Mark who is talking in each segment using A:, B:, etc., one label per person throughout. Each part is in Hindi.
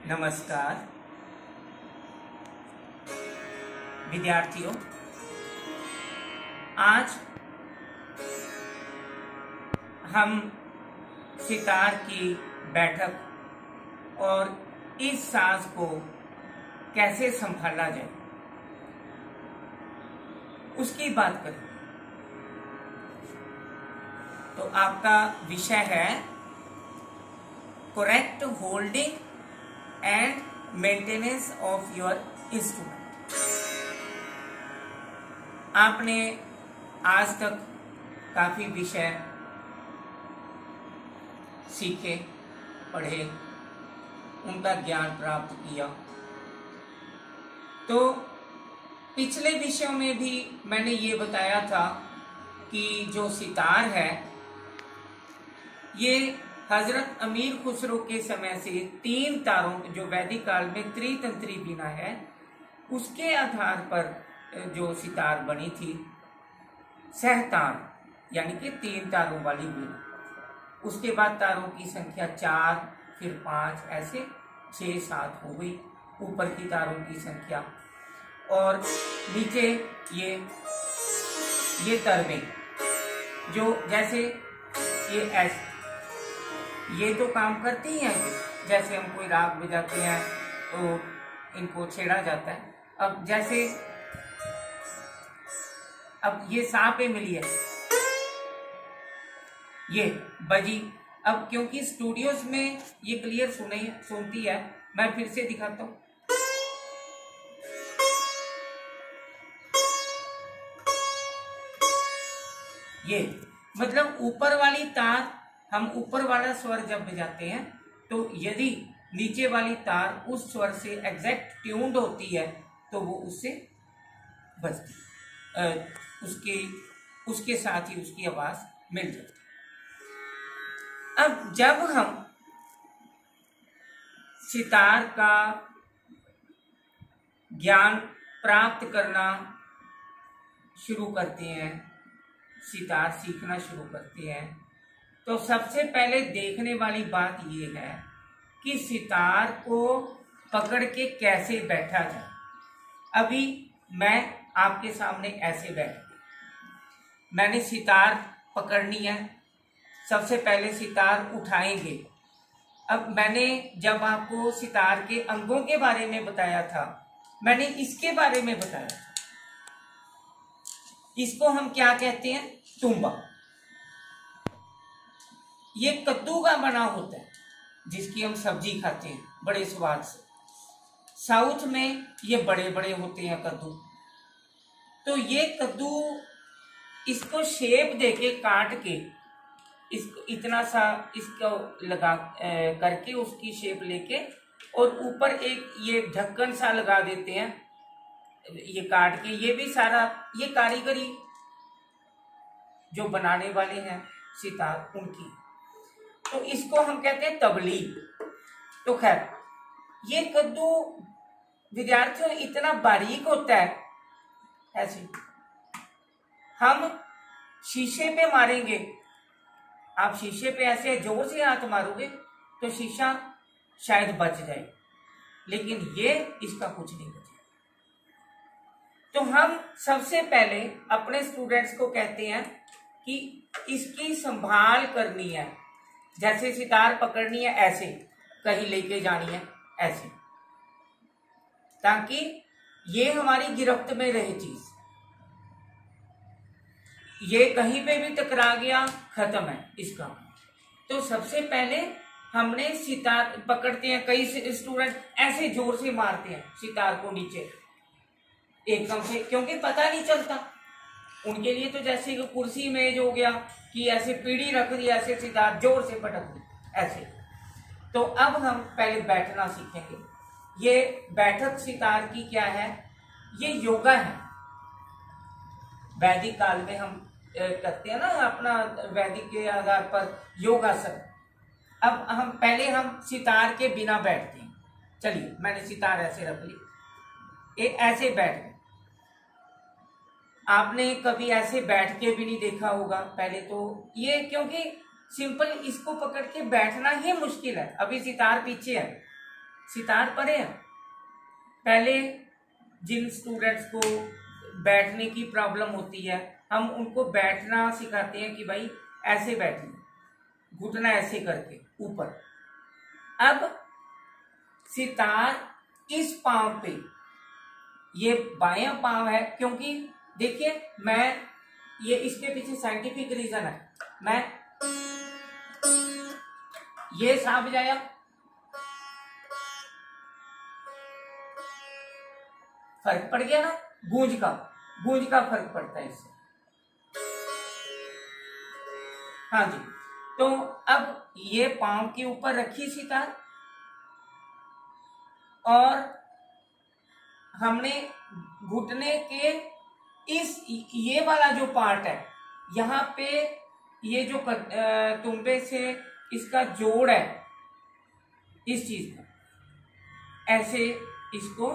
A: नमस्कार विद्यार्थियों, आज हम सितार की बैठक और इस साज को कैसे संभाला जाए उसकी बात करें। तो आपका विषय है correct holding and maintenance of your instrument. आपने आज तक काफी विषय सीखे, पढ़े, उनका ज्ञान प्राप्त किया। तो पिछले विषयों में भी मैंने ये बताया था कि जो सितार है ये हजरत अमीर खुसरो के समय से 3 तारों, जो वैदिक काल में त्रितंत्री बीना है, उसके आधार पर जो सितार बनी थी सहतार, यानी कि 3 तारों वाली बीना। उसके बाद तारों की संख्या 4, फिर 5, ऐसे 6, 7 हो गई ऊपर की तारों की संख्या। और नीचे ये तरवें, जो जैसे ये तो काम करती हैं। जैसे हम कोई राग बजाते हैं तो इनको छेड़ा जाता है। अब जैसे अब ये सा पे मिली है, ये बजी। अब क्योंकि स्टूडियोज में ये क्लियर सुनती है, मैं फिर से दिखाता हूं। ये मतलब ऊपर वाली तार, हम ऊपर वाला स्वर जब बजाते हैं तो यदि नीचे वाली तार उस स्वर से एग्जैक्ट ट्यून्ड होती है तो वो उससे बजती, उसके साथ ही उसकी आवाज मिल जाती। अब जब हम सितार का ज्ञान प्राप्त करना शुरू करते हैं, सितार सीखना शुरू करते हैं, तो सबसे पहले देखने वाली बात यह है कि सितार को पकड़ के कैसे बैठा जाए। अभी मैं आपके सामने ऐसे बैठ, मैंने सितार पकड़नी है। सबसे पहले सितार उठाएंगे। अब मैंने जब आपको सितार के अंगों के बारे में बताया था, मैंने इसके बारे में बताया था। इसको हम क्या कहते हैं? तुम्बा। ये कद्दू का बना होता है जिसकी हम सब्जी खाते हैं बड़े स्वाद से। साउथ में ये बड़े बड़े होते हैं कद्दू। तो ये कद्दू, इसको शेप देके काट के, इसको इतना सा इसको लगा करके उसकी शेप लेके, और ऊपर एक ये ढक्कन सा लगा देते हैं ये काट के। ये भी सारा ये कारीगरी जो बनाने वाले हैं सितार उनकी। तो इसको हम कहते हैं तबली। तो खैर, ये कद्दू विद्यार्थियों इतना बारीक होता है, ऐसे हम शीशे पे मारेंगे। आप शीशे पे ऐसे जोर से हाथ मारोगे तो शीशा शायद बच जाए, लेकिन ये इसका कुछ नहीं बचेगा। तो हम सबसे पहले अपने स्टूडेंट्स को कहते हैं कि इसकी संभाल करनी है। जैसे सितार पकड़नी है, ऐसे कहीं लेके जानी है, ऐसे, ताकि ये हमारी गिरफ्त में रहे चीज। ये कहीं पे भी टकरा गया, खत्म है इसका। तो सबसे पहले हमने सितार पकड़ते हैं, कई स्टूडेंट ऐसे जोर से मारते हैं सितार को नीचे एकदम से, क्योंकि पता नहीं चलता उनके लिए। तो जैसे कि कुर्सी मेज हो गया कि ऐसे पीढ़ी रख दी, ऐसे सितार जोर से पटक दी ऐसे। तो अब हम पहले बैठना सीखेंगे। ये बैठक सितार की क्या है? ये योगा है। वैदिक काल में हम करते हैं ना अपना, वैदिक के आधार पर योगासन। अब हम सितार के बिना बैठते हैं। चलिए, मैंने सितार ऐसे रख ली, ऐसे बैठ गए। आपने कभी ऐसे बैठ के भी नहीं देखा होगा पहले तो। ये क्योंकि सिंपल इसको पकड़ के बैठना ही मुश्किल है। अभी सितार पीछे है, सितार पढ़े हैं? पहले जिन स्टूडेंट्स को बैठने की प्रॉब्लम होती है, हम उनको बैठना सिखाते हैं कि भाई ऐसे बैठिए, घुटना ऐसे करके ऊपर। अब सितार इस पांव पे, ये बायां पांव है, क्योंकि देखिए मैं, ये इसके पीछे साइंटिफिक रीजन है। मैं ये सा बजाया, फर्क पड़ गया ना, गूंज का फर्क पड़ता है इससे। हाँ जी, तो अब ये पांव के ऊपर रखी सितार और हमने घुटने के ये वाला जो पार्ट है, यहाँ पे ये जो तुम्बे से इसका जोड़ है, इस चीज का ऐसे इसको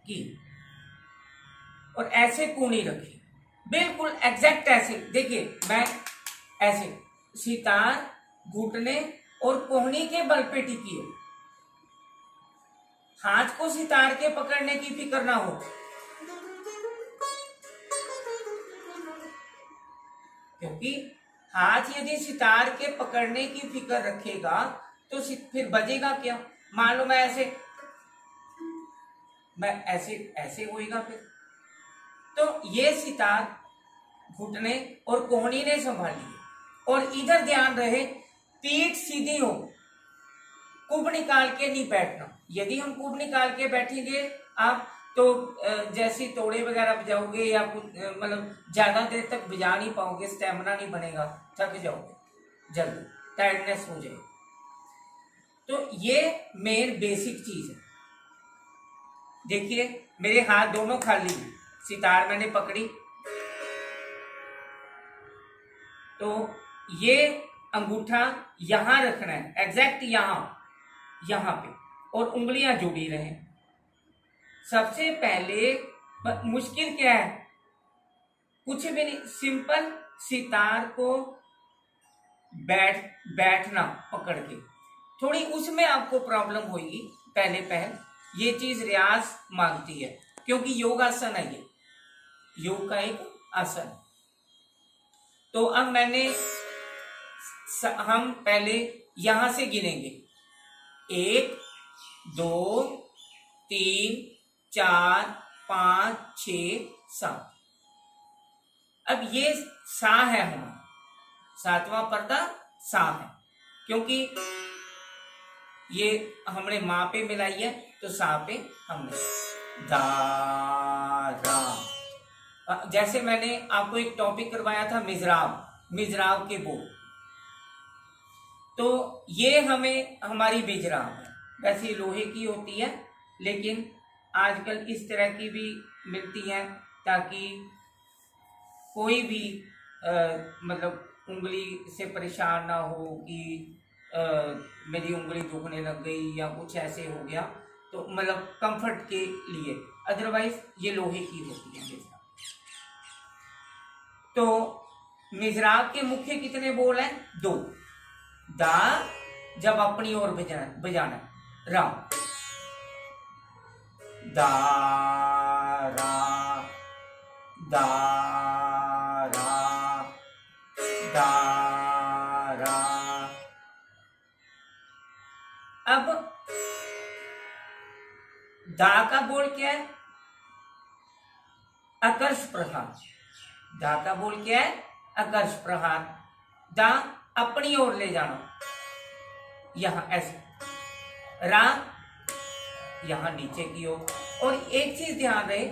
A: की और ऐसे कूनी रखी, बिल्कुल एग्जैक्ट ऐसे। देखिए मैं ऐसे, सितार घुटने और कोहनी के बल पे टिकी हो, हाथ को सितार के पकड़ने की फिक्र ना हो, क्योंकि हाथ यदि सितार के पकड़ने की फिक्र रखेगा तो फिर बजेगा क्या। मान लो मैं ऐसे होएगा फिर। तो ये सितार घुटने और कोहनी ने संभाली और इधर ध्यान रहे पीठ सीधी हो, कुब निकाल के नहीं बैठना। यदि हम कुब निकाल के बैठेंगे आप तो जैसे तोड़े वगैरह बजाओगे या कुछ मतलब ज्यादा देर तक बजा नहीं पाओगे, स्टेमिना नहीं बनेगा, थक जाओगे, जल्दी टायर्डनेस हो जाएगी। तो ये मेन बेसिक चीज है। देखिए मेरे हाथ दोनों खाली, सितार मैंने पकड़ी, तो ये अंगूठा यहां रखना है, एग्जैक्ट यहां पे, और उंगलियां जुड़ी रहे। सबसे पहले मुश्किल क्या है, कुछ भी नहीं, सिंपल सितार को बैठना पकड़ के। थोड़ी उसमें आपको प्रॉब्लम होगी पहले, ये चीज रियाज मांगती है, क्योंकि योग आसन है, ये योग का एक आसन। तो अब हम पहले यहां से गिनेंगे, 1 2 3 4 5 6 7। अब ये सा है, हमारा 7वां पर्दा सा है, क्योंकि ये हमने माँ पे मिलाई है, तो सा पे हमने दा रा। जैसे मैंने आपको एक टॉपिक करवाया था मिजराब के बोल, तो ये हमारी मिजराब है। वैसे लोहे की होती है, लेकिन आजकल इस तरह की भी मिलती है, ताकि कोई भी मतलब उंगली से परेशान ना हो कि मेरी उंगली दुखने लग गई या कुछ ऐसे हो गया, तो मतलब कंफर्ट के लिए। अदरवाइज ये लोहे की होती है मिजराब। तो मिजराब के मुख्य कितने बोल हैं? 2। दा जब अपनी ओर बजाना, रा, दा रा, दा रा, दा रा। अब दा का बोल क्या है? आकर्ष प्रहार। दा का बोल क्या है? आकर्ष प्रहार। दा अपनी ओर ले जाना, यहां ऐसे। रा यहां नीचे की ओर। और एक चीज ध्यान रहे,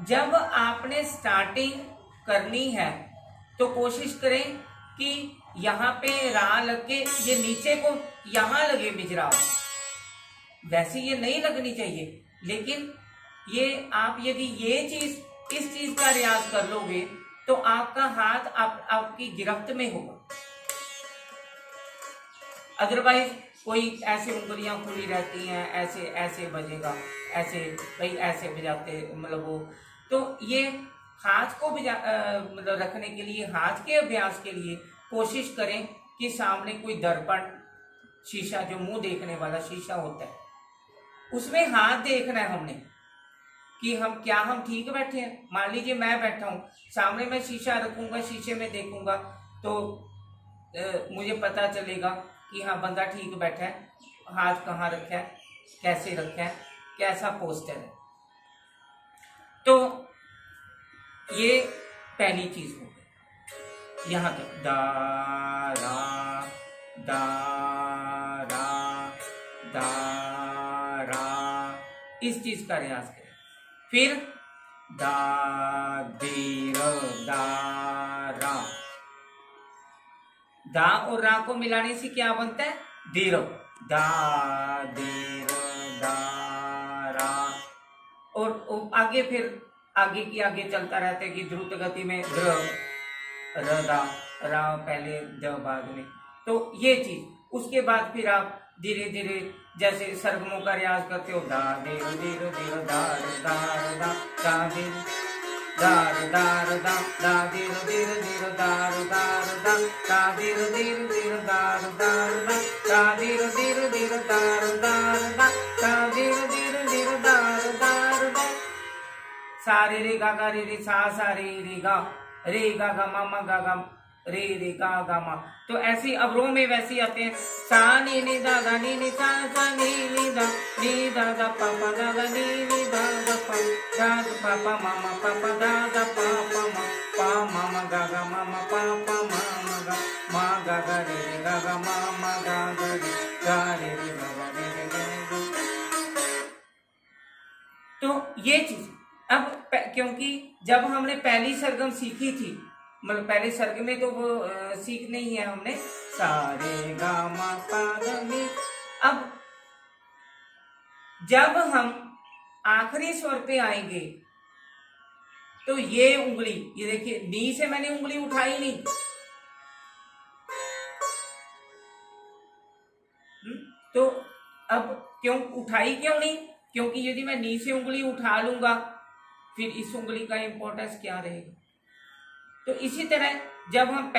A: जब आपने स्टार्टिंग करनी है तो कोशिश करें कि यहां पे रा लग के ये नीचे को यहां लगे मिजराब। वैसे ये नहीं लगनी चाहिए, लेकिन ये आप यदि इस चीज का रियाज कर लोगे तो आपका हाथ आपकी गिरफ्त में होगा। अदरवाइज कोई ऐसे उंगलियां खुली रहती हैं, ऐसे बजेगा, ऐसे भाई ऐसे बजाते मतलब वो। तो ये हाथ को मतलब रखने के लिए, हाथ के अभ्यास के लिए कोशिश करें कि सामने कोई दर्पण, शीशा जो मुंह देखने वाला शीशा होता है, उसमें हाथ देखना है हमने कि हम ठीक बैठे हैं। मान लीजिए मैं बैठा हूं, सामने मैं शीशा रखूंगा, शीशे में देखूंगा तो मुझे पता चलेगा कि हाँ बंदा ठीक बैठा है, हाथ कहाँ रखा है, कैसे रखा है, कैसा पोस्टर है। तो ये पहली चीज हो गई। यहां तक दा रा दा रा दा रा, इस चीज का रियाज करें। फिर दा दे र दा रा, दा और रा को मिलाने से क्या बनता है? दे रो, दा दे र दा रा। और आगे फिर आगे की आगे चलता रहता है कि द्रुत गति में द्र र दा, रा पहले द बाद में। तो ये चीज, उसके बाद फिर आप धीरे धीरे जैसे सरगमों का रियाज करते हो, दा दे रो दे रो दे रो दा दा दा दा दे दार दार दा दा दे रो दे रो दे रो दार दार दा दा दे रो दार दार दा दा दे रो दार दार दा दा दे रो दार दार दा। सा रे गा रे सा रे गा मा गा रे गा मा। तो ऐसी अवरों में वैसे आते हैं, सा नी दा गा नी सा नी दा दा पा पा दा गा नी दा दा पा दा पा पा मा दा दा पा पा मा गा पा पा मा गा रे गा मा गा रे गा रे गा रे। तो ये चीज अब क्योंकि जब हमने पहली सरगम सीखी थी, मतलब पहले सर्ग में तो वो सीख नहीं है हमने, सारे गा मा पा धा नी। अब जब हम आखिरी स्वर पे आएंगे तो ये उंगली, ये देखिए नी से मैंने उंगली उठाई नहीं, तो अब क्यों उठाई क्यों नहीं? क्योंकि यदि मैं नी से उंगली उठा लूंगा फिर इस उंगली का इंपॉर्टेंस क्या रहेगा। तो इसी तरह जब हम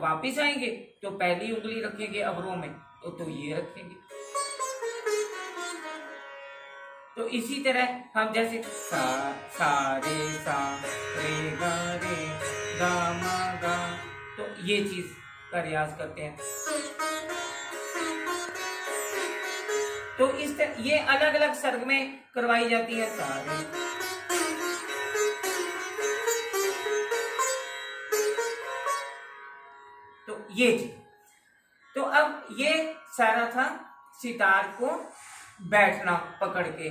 A: वापिस आएंगे तो पहली उंगली रखेंगे अवरों में, तो ये रखेंगे। तो इसी तरह हम जैसे सा रे गा मा गा, तो ये चीज का रियाज करते हैं। तो इस तरह ये अलग अलग सर्ग में करवाई जाती है। सारे ये चीज, तो अब ये सारा था सितार को बैठना पकड़ के।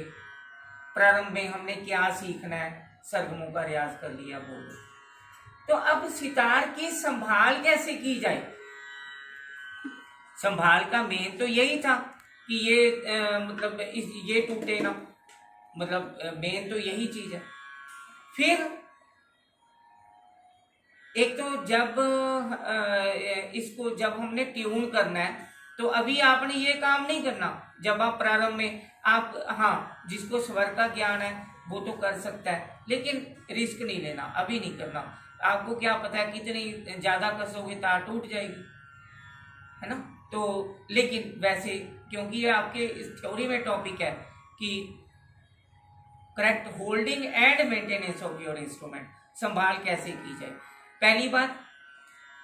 A: प्रारंभ में हमने क्या सीखना है, सरगमों का रियाज कर लिया बोलो। तो अब सितार की संभाल कैसे की जाए? संभाल का मेन तो यही था कि ये मतलब ये टूटे ना, मतलब मेन तो यही चीज है। फिर एक तो जब इसको जब हमने ट्यून करना है तो अभी आपने ये काम नहीं करना। जब आप प्रारंभ में आप, हाँ जिसको स्वर का ज्ञान है वो तो कर सकता है, लेकिन रिस्क नहीं लेना, अभी नहीं करना। आपको क्या पता है कितनी ज्यादा कसोगे तार टूट जाएगी, है ना। तो लेकिन वैसे क्योंकि ये आपके इस थ्योरी में टॉपिक है कि correct holding and maintenance of your instrument, संभाल कैसे की जाए। पहली बात,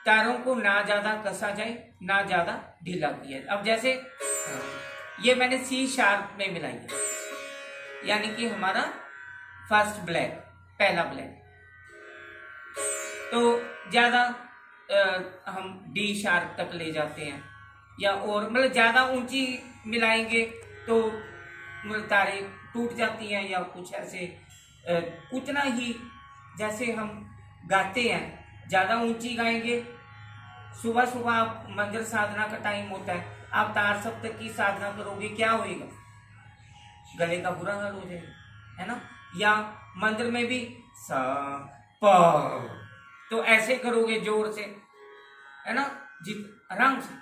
A: तारों को ना ज्यादा कसा जाए ना ज्यादा ढीला किया जाए। अब जैसे ये मैंने सी शार्प में मिलाई है, यानी कि हमारा फर्स्ट ब्लैक, पहला ब्लैक, तो ज्यादा हम डी शार्प तक ले जाते हैं, या और मतलब ज्यादा ऊंची मिलाएंगे तो मतलब तारे टूट जाती हैं, या कुछ ऐसे उतना ही जैसे हम गाते हैं ज्यादा ऊंची गाएंगे। सुबह सुबह आप मंदिर साधना का टाइम होता है, आप तार सप्तक की साधना करोगे, क्या होएगा? गले का बुरा हाल हो जाएगा, है ना। या मंदिर में भी सा प, तो ऐसे करोगे जोर से, है ना, आराम से,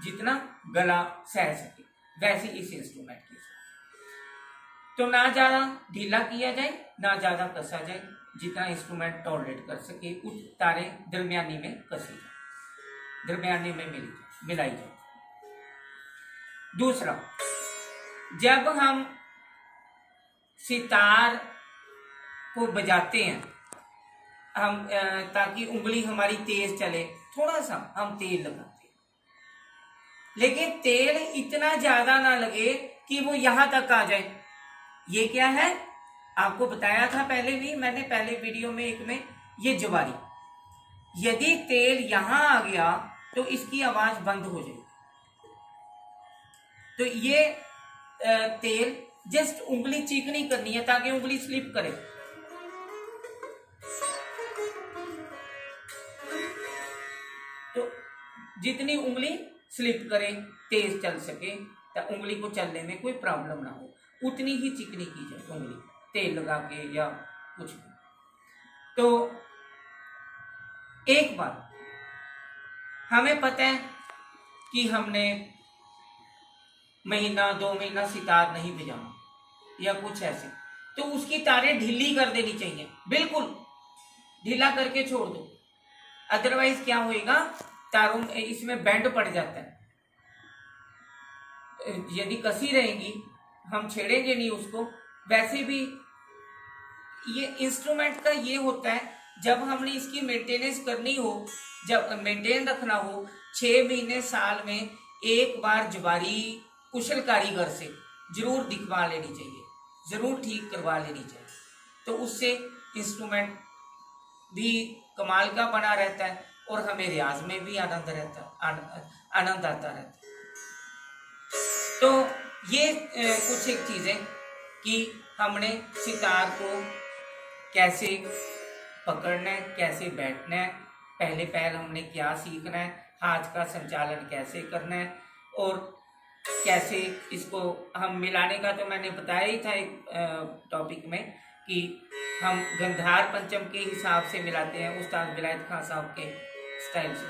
A: जितना गला सह सके, वैसे इस इंस्ट्रूमेंट की। तो ना ज्यादा ढीला किया जाए ना ज्यादा कसा जाए, जितना इंस्ट्रूमेंट टॉलरेट कर सके उस तारे दरमियानी में कसी जाए, दरमियानी में मिलाई जाए। दूसरा, जब हम सितार को बजाते हैं हम ताकि उंगली हमारी तेज चले, थोड़ा सा हम तेल लगाते हैं, लेकिन तेल इतना ज्यादा ना लगे कि वो यहां तक आ जाए। ये क्या है, आपको बताया था पहले भी मैंने, पहले वीडियो में एक में, ये ज्वारी। यदि तेल यहां आ गया तो इसकी आवाज बंद हो जाएगी। तो ये तेल जस्ट उंगली चिकनी करनी है ताकि उंगली स्लिप करे। तो जितनी उंगली स्लिप करे, तेज चल सके, तो उंगली को चलने में कोई प्रॉब्लम ना हो, उतनी ही चिकनी की जाए उंगली, तेल लगा के या कुछ भी। तो एक बार हमें पता है कि हमने महीना 2 महीना सितार नहीं बजाना या कुछ ऐसे, तो उसकी तारें ढीली कर देनी चाहिए, बिल्कुल ढीला करके छोड़ दो। अदरवाइज क्या होएगा, तारों इसमें बैंड पड़ जाता है। यदि कसी रहेगी, हम छेड़ेंगे नहीं उसको। वैसे भी ये इंस्ट्रूमेंट का ये होता है, जब हमने इसकी मेंटेनेंस करनी हो, जब मेंटेन रखना हो, 6 महीने साल में एक बार ज्वारी कुशल कारीगर से जरूर दिखवा लेनी चाहिए, जरूर ठीक करवा लेनी चाहिए। तो उससे इंस्ट्रूमेंट भी कमाल का बना रहता है और हमें रियाज में भी आनंद आता रहता है। तो ये कुछ एक चीजें कि हमने सितार को कैसे पकड़ना है, कैसे बैठना है, पहले पैर हमने क्या सीखना है, हाथ का संचालन कैसे करना है, और कैसे इसको हम मिलाने का तो मैंने बताया ही था एक टॉपिक में कि हम गंधार पंचम के हिसाब से मिलाते हैं, उस्ताद विलायत खान साहब के स्टाइल से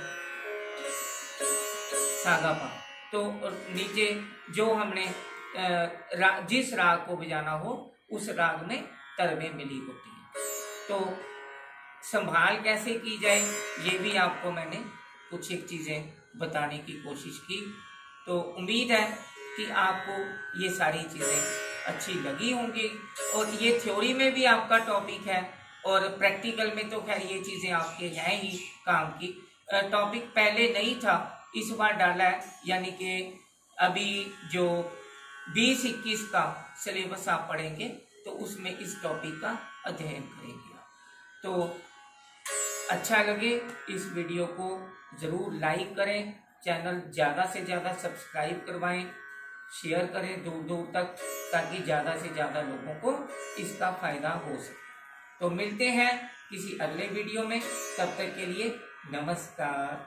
A: सागापा। तो नीचे जो हमने जिस राग को बजाना हो उस राग में तरबें मिली होती हैं। तो संभाल कैसे की जाए ये भी आपको मैंने कुछ एक चीज़ें बताने की कोशिश की। तो उम्मीद है कि आपको ये सारी चीज़ें अच्छी लगी होंगी, और ये थ्योरी में भी आपका टॉपिक है और प्रैक्टिकल में तो खैर ये चीज़ें आपके हैं ही काम की। टॉपिक पहले नहीं था, इस बार डाला है, यानी कि अभी जो 20-21 का सिलेबस आप पढ़ेंगे तो उसमें इस टॉपिक का अध्ययन करेंगे। तो अच्छा लगे इस वीडियो को ज़रूर लाइक करें, चैनल ज़्यादा से ज़्यादा सब्सक्राइब करवाएं, शेयर करें दूर दूर तक, ताकि ज़्यादा से ज़्यादा लोगों को इसका फ़ायदा हो सके। तो मिलते हैं किसी अगले वीडियो में, तब तक के लिए नमस्कार।